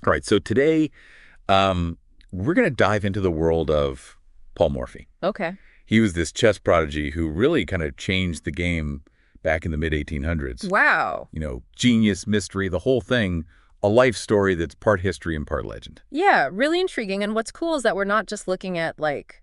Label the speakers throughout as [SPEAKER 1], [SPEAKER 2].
[SPEAKER 1] All right, so today we're going to dive into the world of Paul Morphy.
[SPEAKER 2] Okay.
[SPEAKER 1] He was this chess prodigy who really kind of changed the game back in the mid-1800s.
[SPEAKER 2] Wow.
[SPEAKER 1] You know, genius, mystery, the whole thing, a life story that's part history and part legend.
[SPEAKER 2] Yeah, really intriguing. And what's cool is that we're not just looking at, like,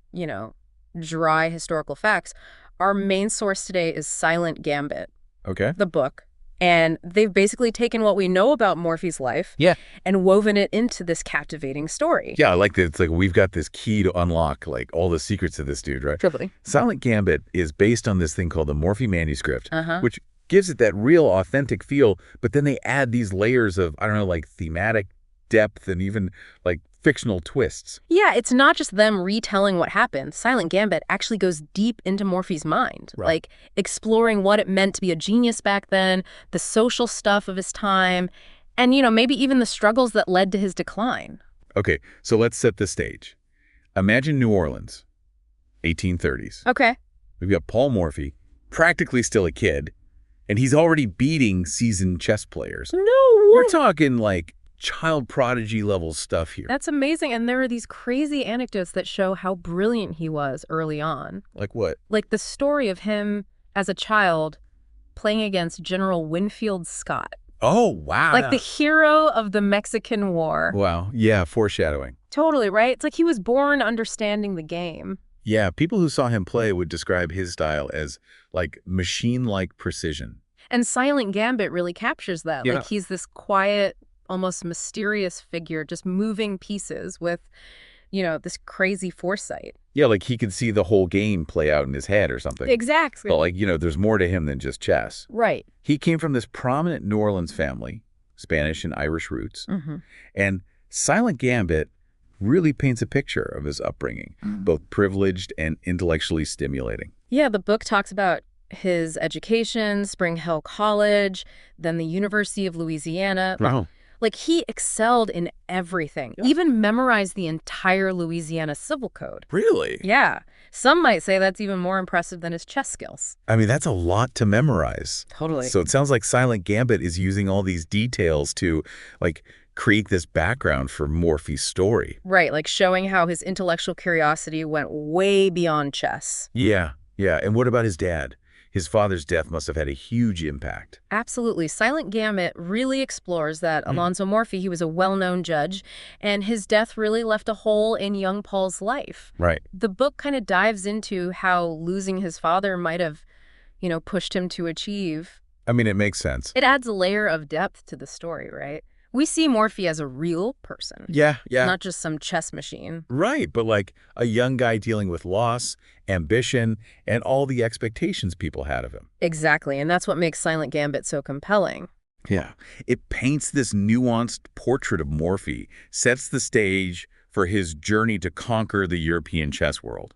[SPEAKER 2] dry historical facts. Our main source today is Silent Gambit,
[SPEAKER 1] Okay.
[SPEAKER 2] the book. And they've basically taken what we know about Morphy's life and woven it into this captivating story.
[SPEAKER 1] Yeah, I like that. It's like we've got this key to unlock like all the secrets of this dude, right?
[SPEAKER 2] Triply.
[SPEAKER 1] Silent Gambit is based on this thing called the Morphy manuscript, which gives it that real authentic feel, but then they add these layers of, I don't know, like thematic depth and even like fictional twists.
[SPEAKER 2] Yeah, it's not just them retelling what happened. Silent Gambit actually goes deep into Morphy's mind, like exploring what it meant to be a genius back then, the social stuff of his time, and, maybe even the struggles that led to his decline.
[SPEAKER 1] Okay, so let's set the stage. Imagine New Orleans, 1830s.
[SPEAKER 2] Okay.
[SPEAKER 1] We've got Paul Morphy, practically still a kid, and he's already beating seasoned chess players.
[SPEAKER 2] No!
[SPEAKER 1] We're talking like child prodigy level stuff here.
[SPEAKER 2] That's amazing. And there are these crazy anecdotes that show how brilliant he was early on.
[SPEAKER 1] Like what?
[SPEAKER 2] Like the story of him as a child playing against General Winfield Scott.
[SPEAKER 1] Oh, wow.
[SPEAKER 2] Like the hero of the Mexican War.
[SPEAKER 1] Wow. Yeah, foreshadowing.
[SPEAKER 2] Totally, right? It's like he was born understanding the game.
[SPEAKER 1] Yeah, people who saw him play would describe his style as like machine-like precision.
[SPEAKER 2] And Silent Gambit really captures that.
[SPEAKER 1] Yeah.
[SPEAKER 2] Like he's this quiet, almost mysterious figure just moving pieces with, this crazy foresight.
[SPEAKER 1] Yeah, like he could see the whole game play out in his head or something.
[SPEAKER 2] Exactly.
[SPEAKER 1] But like, there's more to him than just chess.
[SPEAKER 2] Right.
[SPEAKER 1] He came from this prominent New Orleans family, Spanish and Irish roots. And Silent Gambit really paints a picture of his upbringing, both privileged and intellectually stimulating.
[SPEAKER 2] Yeah, the book talks about his education, Spring Hill College, then the University of Louisiana.
[SPEAKER 1] Wow.
[SPEAKER 2] Like, he excelled in everything, even memorized the entire Louisiana Civil Code.
[SPEAKER 1] Really?
[SPEAKER 2] Yeah. Some might say that's even more impressive than his chess skills.
[SPEAKER 1] I mean, that's a lot to memorize.
[SPEAKER 2] Totally.
[SPEAKER 1] So it sounds like Silent Gambit is using all these details to, like, create this background for Morphy's story.
[SPEAKER 2] Right, like showing how his intellectual curiosity went way beyond chess.
[SPEAKER 1] Yeah, yeah. And what about his dad? His father's death must have had a huge impact.
[SPEAKER 2] Absolutely. Silent Gambit really explores that Alonzo Morphy, he was a well-known judge, and his death really left a hole in young Paul's life.
[SPEAKER 1] Right.
[SPEAKER 2] The book kind of dives into how losing his father might have, pushed him to achieve.
[SPEAKER 1] I mean, it makes sense.
[SPEAKER 2] It adds a layer of depth to the story, right? We see Morphy as a real person.
[SPEAKER 1] Yeah.
[SPEAKER 2] Not just some chess machine.
[SPEAKER 1] Right, but like a young guy dealing with loss, ambition, and all the expectations people had of him.
[SPEAKER 2] Exactly, and that's what makes Silent Gambit so compelling.
[SPEAKER 1] Yeah. It paints this nuanced portrait of Morphy, sets the stage for his journey to conquer the European chess world,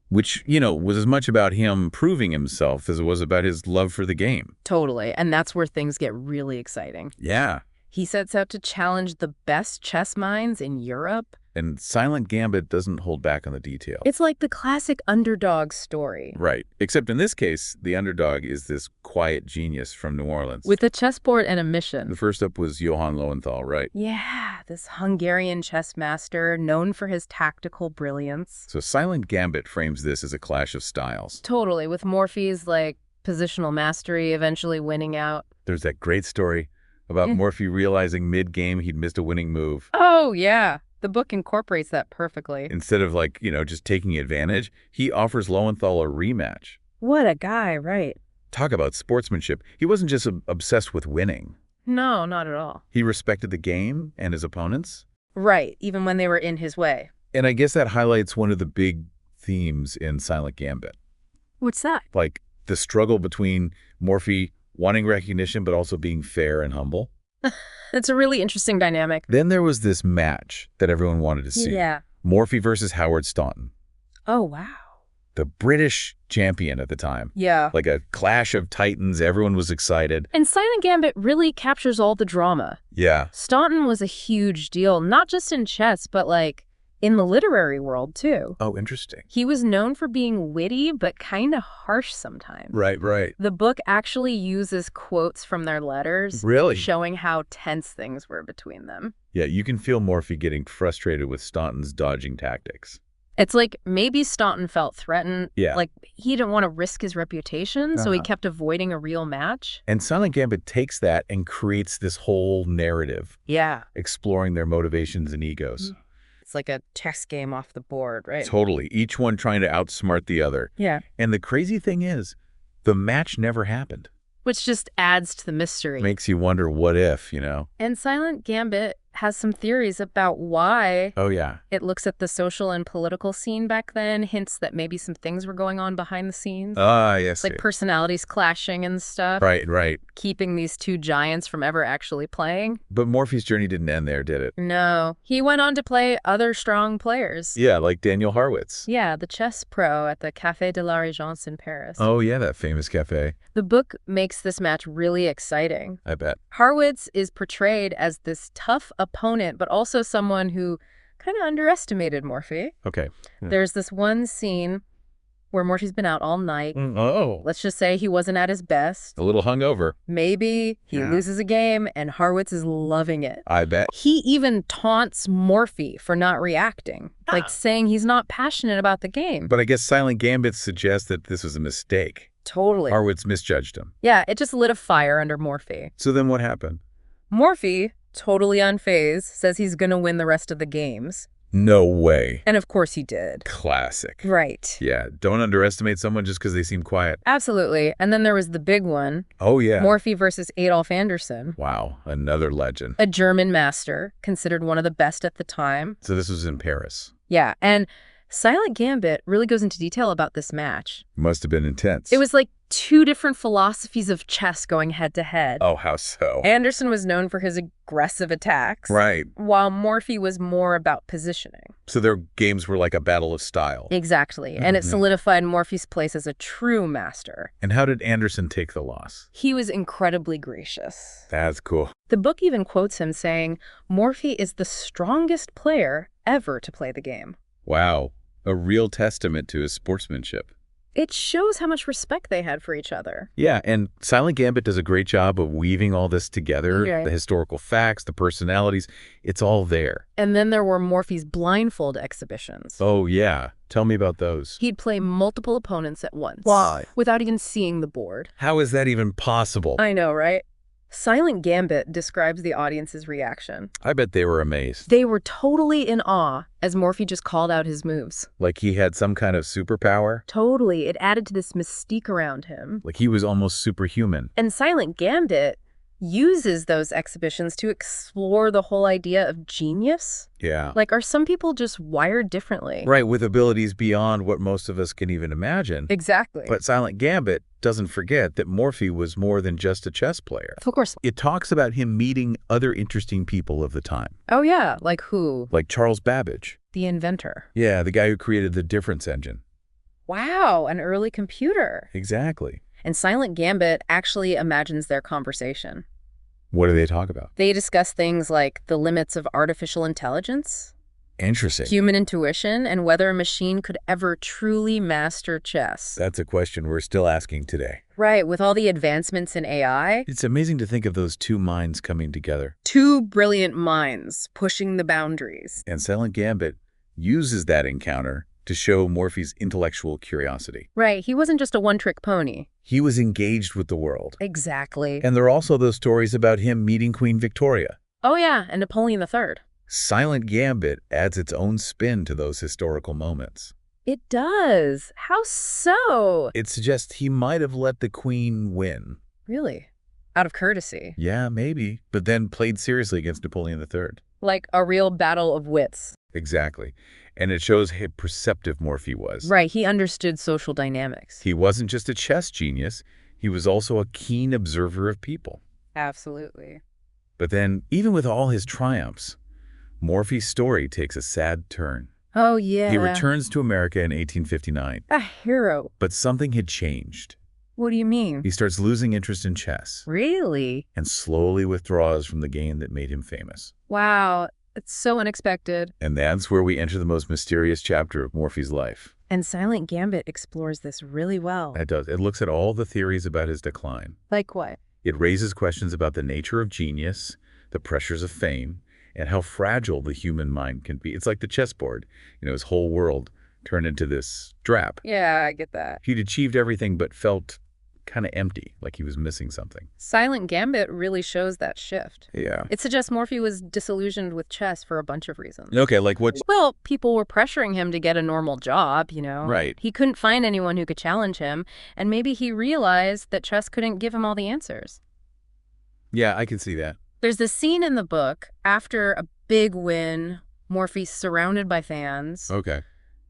[SPEAKER 1] which, was as much about him proving himself as it was about his love for the game.
[SPEAKER 2] Totally, and that's where things get really exciting.
[SPEAKER 1] Yeah.
[SPEAKER 2] He sets out to challenge the best chess minds in Europe.
[SPEAKER 1] And Silent Gambit doesn't hold back on the detail.
[SPEAKER 2] It's like the classic underdog story.
[SPEAKER 1] Right. Except in this case, the underdog is this quiet genius from New Orleans.
[SPEAKER 2] With a chessboard and a mission.
[SPEAKER 1] The first up was Johann Lowenthal, right?
[SPEAKER 2] Yeah, this Hungarian chess master known for his tactical brilliance.
[SPEAKER 1] So Silent Gambit frames this as a clash of styles.
[SPEAKER 2] Totally, with Morphy's, positional mastery eventually winning out.
[SPEAKER 1] There's that great story about Morphy realizing mid-game he'd missed a winning move.
[SPEAKER 2] Oh, yeah. The book incorporates that perfectly.
[SPEAKER 1] Instead of, just taking advantage, he offers Lowenthal a rematch.
[SPEAKER 2] What a guy, right?
[SPEAKER 1] Talk about sportsmanship. He wasn't just obsessed with winning.
[SPEAKER 2] No, not at all.
[SPEAKER 1] He respected the game and his opponents.
[SPEAKER 2] Right, even when they were in his way.
[SPEAKER 1] And I guess that highlights one of the big themes in Silent Gambit.
[SPEAKER 2] What's that?
[SPEAKER 1] Like the struggle between Morphy wanting recognition but also being fair and humble.
[SPEAKER 2] It's a really interesting dynamic.
[SPEAKER 1] Then there was this match that everyone wanted to see.
[SPEAKER 2] Yeah.
[SPEAKER 1] Morphy versus Howard Staunton.
[SPEAKER 2] Oh, wow.
[SPEAKER 1] The British champion at the time.
[SPEAKER 2] Yeah.
[SPEAKER 1] Like a clash of titans. Everyone was excited.
[SPEAKER 2] And Silent Gambit really captures all the drama.
[SPEAKER 1] Yeah.
[SPEAKER 2] Staunton was a huge deal, not just in chess, but in the literary world, too.
[SPEAKER 1] Oh, interesting.
[SPEAKER 2] He was known for being witty, but kind of harsh sometimes.
[SPEAKER 1] Right.
[SPEAKER 2] The book actually uses quotes from their letters.
[SPEAKER 1] Really?
[SPEAKER 2] Showing how tense things were between them.
[SPEAKER 1] Yeah, you can feel Morphy getting frustrated with Staunton's dodging tactics.
[SPEAKER 2] It's like maybe Staunton felt threatened.
[SPEAKER 1] Yeah.
[SPEAKER 2] Like he didn't want to risk his reputation, so he kept avoiding a real match.
[SPEAKER 1] And Silent Gambit takes that and creates this whole narrative,
[SPEAKER 2] Yeah.
[SPEAKER 1] exploring their motivations and egos.
[SPEAKER 2] It's like a chess game off the board, right?
[SPEAKER 1] Totally. Each one trying to outsmart the other.
[SPEAKER 2] Yeah.
[SPEAKER 1] And the crazy thing is, the match never happened.
[SPEAKER 2] Which just adds to the mystery.
[SPEAKER 1] Makes you wonder what if,
[SPEAKER 2] And Silent Gambit has some theories about why
[SPEAKER 1] Oh, yeah.
[SPEAKER 2] it looks at the social and political scene back then, hints that maybe some things were going on behind the scenes.
[SPEAKER 1] Ah, yes.
[SPEAKER 2] Like personalities clashing and stuff.
[SPEAKER 1] Right.
[SPEAKER 2] Keeping these two giants from ever actually playing.
[SPEAKER 1] But Morphy's journey didn't end there, did it?
[SPEAKER 2] No. He went on to play other strong players.
[SPEAKER 1] Yeah, like Daniel Harwitz.
[SPEAKER 2] Yeah, the chess pro at the Café de la Régence in Paris.
[SPEAKER 1] Oh, yeah, that famous cafe.
[SPEAKER 2] The book makes this match really exciting.
[SPEAKER 1] I bet.
[SPEAKER 2] Harwitz is portrayed as this tough opponent, but also someone who kind of underestimated Morphy.
[SPEAKER 1] Okay.
[SPEAKER 2] There's this one scene where Morphy's been out all night.
[SPEAKER 1] Oh.
[SPEAKER 2] Let's just say he wasn't at his best.
[SPEAKER 1] A little hungover.
[SPEAKER 2] Maybe he loses a game, and Harwitz is loving it.
[SPEAKER 1] I bet.
[SPEAKER 2] He even taunts Morphy for not reacting, like saying he's not passionate about the game.
[SPEAKER 1] But I guess Silent Gambit suggests that this was a mistake.
[SPEAKER 2] Totally.
[SPEAKER 1] Harwitz misjudged him.
[SPEAKER 2] Yeah, it just lit a fire under Morphy.
[SPEAKER 1] So then what happened?
[SPEAKER 2] Morphy, totally unfazed, says he's going to win the rest of the games.
[SPEAKER 1] No way.
[SPEAKER 2] And of course he did.
[SPEAKER 1] Classic.
[SPEAKER 2] Right.
[SPEAKER 1] Yeah, don't underestimate someone just because they seem quiet.
[SPEAKER 2] Absolutely. And then there was the big one.
[SPEAKER 1] Oh, yeah.
[SPEAKER 2] Morphy versus Adolf Anderssen.
[SPEAKER 1] Wow, another legend.
[SPEAKER 2] A German master, considered one of the best at the time.
[SPEAKER 1] So this was in Paris.
[SPEAKER 2] Yeah, and Silent Gambit really goes into detail about this match.
[SPEAKER 1] Must have been intense.
[SPEAKER 2] It was like two different philosophies of chess going head to head.
[SPEAKER 1] Oh, how so?
[SPEAKER 2] Anderson was known for his aggressive attacks.
[SPEAKER 1] Right.
[SPEAKER 2] While Morphy was more about positioning.
[SPEAKER 1] So their games were like a battle of style.
[SPEAKER 2] Exactly. And it solidified Morphy's place as a true master.
[SPEAKER 1] And how did Anderson take the loss?
[SPEAKER 2] He was incredibly gracious.
[SPEAKER 1] That's cool.
[SPEAKER 2] The book even quotes him saying, Morphy is the strongest player ever to play the game.
[SPEAKER 1] Wow. A real testament to his sportsmanship.
[SPEAKER 2] It shows how much respect they had for each other.
[SPEAKER 1] Yeah, and Silent Gambit does a great job of weaving all this together.
[SPEAKER 2] Right.
[SPEAKER 1] The historical facts, the personalities, it's all there.
[SPEAKER 2] And then there were Morphy's blindfold exhibitions.
[SPEAKER 1] Oh, yeah. Tell me about those.
[SPEAKER 2] He'd play multiple opponents at once.
[SPEAKER 1] Why?
[SPEAKER 2] Without even seeing the board.
[SPEAKER 1] How is that even possible?
[SPEAKER 2] I know, right? Silent Gambit describes the audience's reaction.
[SPEAKER 1] I bet they were amazed.
[SPEAKER 2] They were totally in awe as Morphy just called out his moves.
[SPEAKER 1] Like he had some kind of superpower?
[SPEAKER 2] Totally. It added to this mystique around him.
[SPEAKER 1] Like he was almost superhuman.
[SPEAKER 2] And Silent Gambit uses those exhibitions to explore the whole idea of genius.
[SPEAKER 1] Yeah.
[SPEAKER 2] Like, are some people just wired differently?
[SPEAKER 1] Right, with abilities beyond what most of us can even imagine.
[SPEAKER 2] Exactly.
[SPEAKER 1] But Silent Gambit doesn't forget that Morphy was more than just a chess player.
[SPEAKER 2] Of course.
[SPEAKER 1] It talks about him meeting other interesting people of the time.
[SPEAKER 2] Oh, yeah. Like who?
[SPEAKER 1] Like Charles Babbage.
[SPEAKER 2] The inventor.
[SPEAKER 1] Yeah, the guy who created the difference engine.
[SPEAKER 2] Wow, an early computer.
[SPEAKER 1] Exactly.
[SPEAKER 2] And Silent Gambit actually imagines their conversation.
[SPEAKER 1] What do they talk about?
[SPEAKER 2] They discuss things like the limits of artificial intelligence,
[SPEAKER 1] Interesting.
[SPEAKER 2] human intuition, and whether a machine could ever truly master chess.
[SPEAKER 1] That's a question we're still asking today.
[SPEAKER 2] Right, with all the advancements in AI.
[SPEAKER 1] It's amazing to think of those two minds coming together.
[SPEAKER 2] Two brilliant minds pushing the boundaries.
[SPEAKER 1] And Silent Gambit uses that encounter to show Morphy's intellectual curiosity.
[SPEAKER 2] Right, he wasn't just a one-trick pony.
[SPEAKER 1] He was engaged with the world.
[SPEAKER 2] Exactly.
[SPEAKER 1] And there are also those stories about him meeting Queen Victoria.
[SPEAKER 2] Oh yeah, and Napoleon III.
[SPEAKER 1] Silent Gambit adds its own spin to those historical moments.
[SPEAKER 2] It does. How so?
[SPEAKER 1] It suggests he might have let the Queen win.
[SPEAKER 2] Really? Out of courtesy.
[SPEAKER 1] Yeah, maybe. But then played seriously against Napoleon III.
[SPEAKER 2] Like a real battle of wits.
[SPEAKER 1] Exactly. And it shows how perceptive Morphy was.
[SPEAKER 2] Right, he understood social dynamics.
[SPEAKER 1] He wasn't just a chess genius. He was also a keen observer of people.
[SPEAKER 2] Absolutely.
[SPEAKER 1] But then, even with all his triumphs, Morphy's story takes a sad turn.
[SPEAKER 2] Oh, yeah.
[SPEAKER 1] He returns to America in 1859.
[SPEAKER 2] A hero.
[SPEAKER 1] But something had changed.
[SPEAKER 2] What do you mean?
[SPEAKER 1] He starts losing interest in chess.
[SPEAKER 2] Really?
[SPEAKER 1] And slowly withdraws from the game that made him famous.
[SPEAKER 2] Wow, it's so unexpected.
[SPEAKER 1] And that's where we enter the most mysterious chapter of Morphy's life.
[SPEAKER 2] And Silent Gambit explores this really well.
[SPEAKER 1] It does. It looks at all the theories about his decline.
[SPEAKER 2] Like what?
[SPEAKER 1] It raises questions about the nature of genius, the pressures of fame, and how fragile the human mind can be. It's like the chessboard. His whole world turned into this drap.
[SPEAKER 2] Yeah, I get that.
[SPEAKER 1] He'd achieved everything but felt kind of empty, like he was missing something.
[SPEAKER 2] Silent Gambit really shows that shift.
[SPEAKER 1] Yeah.
[SPEAKER 2] It suggests Morphy was disillusioned with chess for a bunch of reasons.
[SPEAKER 1] Okay, like what?
[SPEAKER 2] Well, people were pressuring him to get a normal job,
[SPEAKER 1] Right.
[SPEAKER 2] He couldn't find anyone who could challenge him, and maybe he realized that chess couldn't give him all the answers.
[SPEAKER 1] Yeah, I can see that.
[SPEAKER 2] There's this scene in the book after a big win, Morphy's surrounded by fans,
[SPEAKER 1] Okay.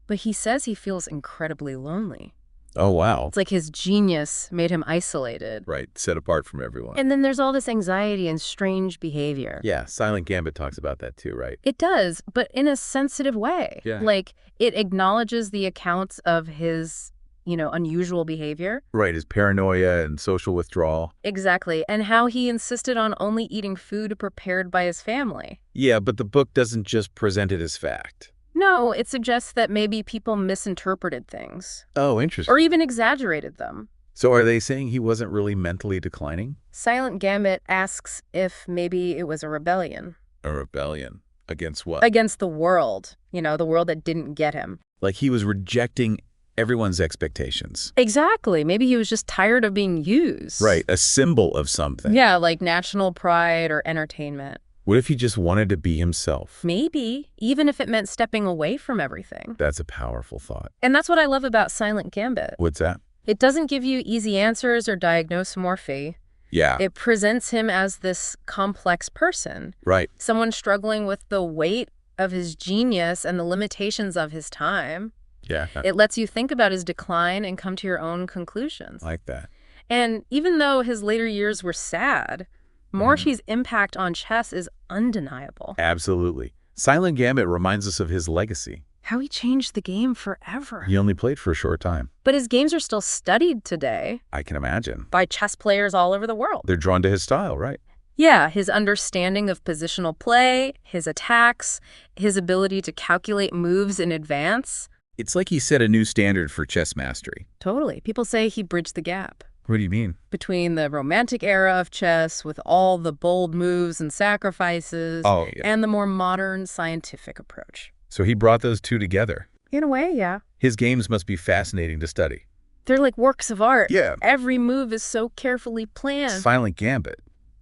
[SPEAKER 2] but he says he feels incredibly lonely.
[SPEAKER 1] Oh, wow.
[SPEAKER 2] It's like his genius made him isolated.
[SPEAKER 1] Right, set apart from everyone.
[SPEAKER 2] And then there's all this anxiety and strange behavior.
[SPEAKER 1] Yeah, Silent Gambit talks about that too, right?
[SPEAKER 2] It does, but in a sensitive way.
[SPEAKER 1] Yeah.
[SPEAKER 2] Like, it acknowledges the accounts of his, unusual behavior.
[SPEAKER 1] Right, his paranoia and social withdrawal.
[SPEAKER 2] Exactly, and how he insisted on only eating food prepared by his family.
[SPEAKER 1] Yeah, but the book doesn't just present it as fact.
[SPEAKER 2] No, it suggests that maybe people misinterpreted things.
[SPEAKER 1] Oh, interesting.
[SPEAKER 2] Or even exaggerated them.
[SPEAKER 1] So are they saying he wasn't really mentally declining?
[SPEAKER 2] Silent Gambit asks if maybe it was a rebellion.
[SPEAKER 1] A rebellion? Against what?
[SPEAKER 2] Against the world. The world that didn't get him.
[SPEAKER 1] Like he was rejecting everyone's expectations.
[SPEAKER 2] Exactly. Maybe he was just tired of being used.
[SPEAKER 1] Right, a symbol of something.
[SPEAKER 2] Yeah, like national pride or entertainment.
[SPEAKER 1] What if he just wanted to be himself?
[SPEAKER 2] Maybe, even if it meant stepping away from everything.
[SPEAKER 1] That's a powerful thought.
[SPEAKER 2] And that's what I love about Silent Gambit.
[SPEAKER 1] What's that?
[SPEAKER 2] It doesn't give you easy answers or diagnose Morphy.
[SPEAKER 1] Yeah.
[SPEAKER 2] It presents him as this complex person.
[SPEAKER 1] Right.
[SPEAKER 2] Someone struggling with the weight of his genius and the limitations of his time.
[SPEAKER 1] Yeah.
[SPEAKER 2] It lets you think about his decline and come to your own conclusions.
[SPEAKER 1] Like that.
[SPEAKER 2] And even though his later years were sad, Morphy's impact on chess is undeniable.
[SPEAKER 1] Absolutely. Silent Gambit reminds us of his legacy.
[SPEAKER 2] How he changed the game forever.
[SPEAKER 1] He only played for a short time.
[SPEAKER 2] But his games are still studied today
[SPEAKER 1] I can imagine.
[SPEAKER 2] by chess players all over the world.
[SPEAKER 1] They're drawn to his style, right?
[SPEAKER 2] Yeah, his understanding of positional play, his attacks, his ability to calculate moves in advance.
[SPEAKER 1] It's like he set a new standard for chess mastery.
[SPEAKER 2] Totally. People say he bridged the gap
[SPEAKER 1] What do you mean?
[SPEAKER 2] between the romantic era of chess with all the bold moves and sacrifices
[SPEAKER 1] Oh, yeah.
[SPEAKER 2] and the more modern scientific approach.
[SPEAKER 1] So he brought those two together.
[SPEAKER 2] In a way, yeah.
[SPEAKER 1] His games must be fascinating to study.
[SPEAKER 2] They're like works of art.
[SPEAKER 1] Yeah.
[SPEAKER 2] Every move is so carefully planned.
[SPEAKER 1] Silent Gambit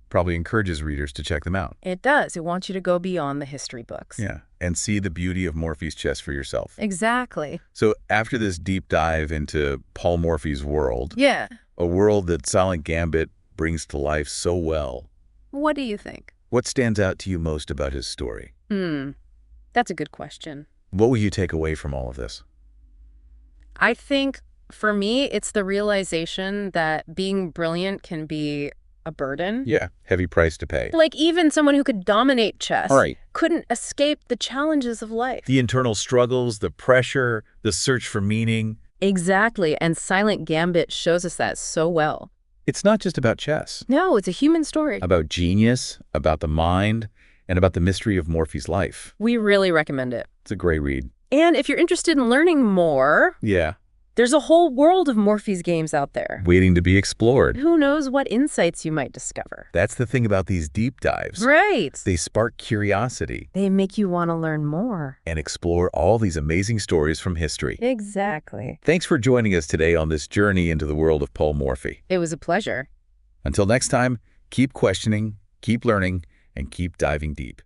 [SPEAKER 1] probably encourages readers to check them out.
[SPEAKER 2] It does. It wants you to go beyond the history books.
[SPEAKER 1] Yeah. And see the beauty of Morphy's chess for yourself.
[SPEAKER 2] Exactly.
[SPEAKER 1] So after this deep dive into Paul Morphy's world,
[SPEAKER 2] Yeah.
[SPEAKER 1] a world that Silent Gambit brings to life so well,
[SPEAKER 2] What do you think?
[SPEAKER 1] what stands out to you most about his story?
[SPEAKER 2] That's a good question.
[SPEAKER 1] What will you take away from all of this?
[SPEAKER 2] I think for me, it's the realization that being brilliant can be a burden.
[SPEAKER 1] Yeah. Heavy price to pay.
[SPEAKER 2] Like even someone who could dominate chess
[SPEAKER 1] All right.
[SPEAKER 2] couldn't escape the challenges of life.
[SPEAKER 1] The internal struggles, the pressure, the search for meaning.
[SPEAKER 2] Exactly. And Silent Gambit shows us that so well.
[SPEAKER 1] It's not just about chess.
[SPEAKER 2] No, it's a human story.
[SPEAKER 1] About genius, about the mind, and about the mystery of Morphy's life.
[SPEAKER 2] We really recommend it.
[SPEAKER 1] It's a great read.
[SPEAKER 2] And if you're interested in learning more,
[SPEAKER 1] Yeah.
[SPEAKER 2] there's a whole world of Morphy's games out there.
[SPEAKER 1] Waiting to be explored.
[SPEAKER 2] Who knows what insights you might discover.
[SPEAKER 1] That's the thing about these deep dives.
[SPEAKER 2] Right.
[SPEAKER 1] They spark curiosity
[SPEAKER 2] They make you want to learn more.
[SPEAKER 1] and explore all these amazing stories from history.
[SPEAKER 2] Exactly.
[SPEAKER 1] Thanks for joining us today on this journey into the world of Paul Morphy.
[SPEAKER 2] It was a pleasure.
[SPEAKER 1] Until next time, keep questioning, keep learning, and keep diving deep.